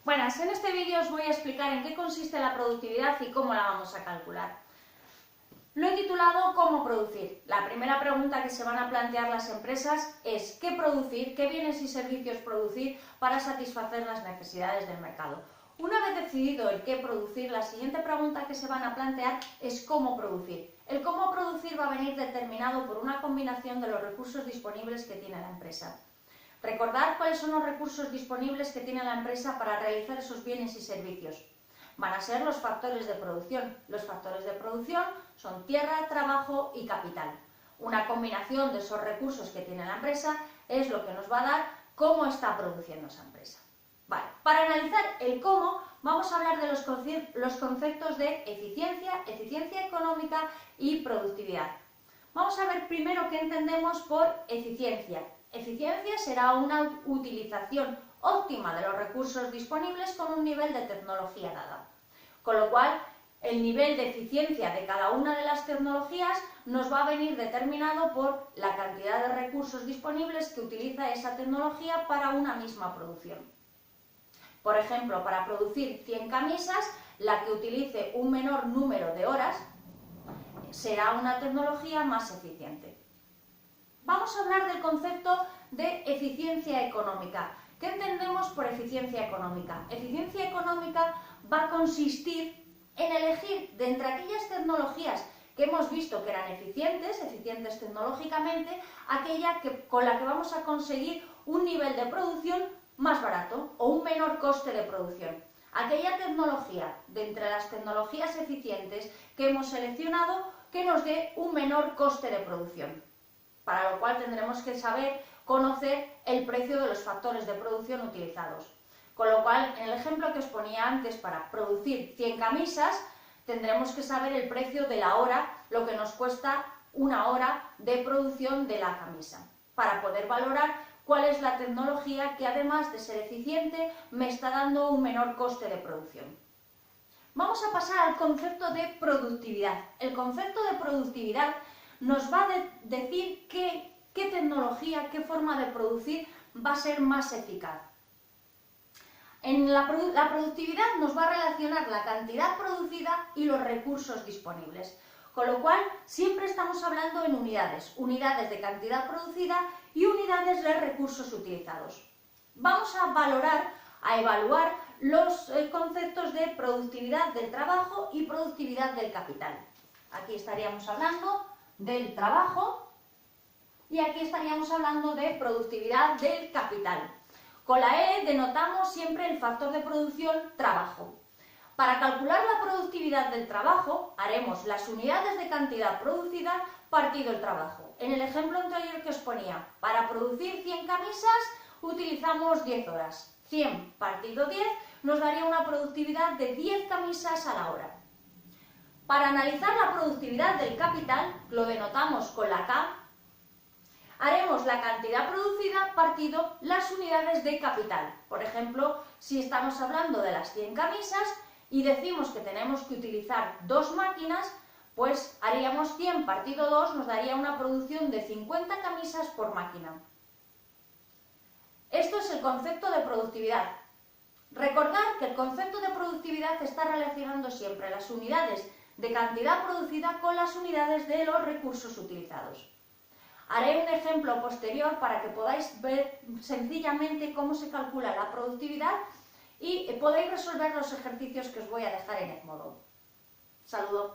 Buenas, en este vídeo os voy a explicar en qué consiste la productividad y cómo la vamos a calcular. Lo he titulado ¿Cómo producir? La primera pregunta que se van a plantear las empresas es ¿qué producir? ¿Qué bienes y servicios producir para satisfacer las necesidades del mercado? Una vez decidido el qué producir, la siguiente pregunta que se van a plantear es ¿cómo producir? El cómo producir va a venir determinado por una combinación de los recursos disponibles que tiene la empresa. Recordad cuáles son los recursos disponibles que tiene la empresa para realizar esos bienes y servicios. Van a ser los factores de producción. Los factores de producción son tierra, trabajo y capital. Una combinación de esos recursos que tiene la empresa es lo que nos va a dar cómo está produciendo esa empresa. Vale, para analizar el cómo, vamos a hablar de los conceptos de eficiencia económica y productividad. Vamos a ver primero qué entendemos por eficiencia. Eficiencia será una utilización óptima de los recursos disponibles con un nivel de tecnología dada. Con lo cual, el nivel de eficiencia de cada una de las tecnologías nos va a venir determinado por la cantidad de recursos disponibles que utiliza esa tecnología para una misma producción. Por ejemplo, para producir 100 camisas, la que utilice un menor número de horas será una tecnología más eficiente. Vamos a hablar del concepto de eficiencia económica. ¿Qué entendemos por eficiencia económica? Eficiencia económica va a consistir en elegir de entre aquellas tecnologías que hemos visto que eran eficientes tecnológicamente, aquella con la que vamos a conseguir un nivel de producción más barato o un menor coste de producción. Aquella tecnología de entre las tecnologías eficientes que hemos seleccionado que nos dé un menor coste de producción. Para lo cual tendremos que conocer el precio de los factores de producción utilizados. Con lo cual, en el ejemplo que os ponía antes, para producir 100 camisas, tendremos que saber el precio de la hora, lo que nos cuesta una hora de producción de la camisa, para poder valorar cuál es la tecnología que, además de ser eficiente, me está dando un menor coste de producción. Vamos a pasar al concepto de productividad. El concepto de productividad nos va a decir qué tecnología, qué forma de producir va a ser más eficaz. En la productividad nos va a relacionar la cantidad producida y los recursos disponibles. Con lo cual, siempre estamos hablando en unidades de cantidad producida y unidades de recursos utilizados. Vamos a evaluar los conceptos de productividad del trabajo y productividad del capital. Aquí estaríamos hablando del trabajo y aquí estaríamos hablando de productividad del capital. Con la E denotamos siempre el factor de producción trabajo. Para calcular la productividad del trabajo haremos las unidades de cantidad producida partido el trabajo. En el ejemplo anterior que os ponía, para producir 100 camisas utilizamos 10 horas. 100 partido 10 nos daría una productividad de 10 camisas a la hora. Para analizar la productividad del capital, lo denotamos con la K, haremos la cantidad producida partido las unidades de capital. Por ejemplo, si estamos hablando de las 100 camisas y decimos que tenemos que utilizar 2 máquinas, pues haríamos 100 partido 2, nos daría una producción de 50 camisas por máquina. Esto es el concepto de productividad. Recordad que el concepto de productividad está relacionando siempre las unidades de cantidad producida con las unidades de los recursos utilizados. Haré un ejemplo posterior para que podáis ver sencillamente cómo se calcula la productividad y podéis resolver los ejercicios que os voy a dejar en Edmodo. Saludos.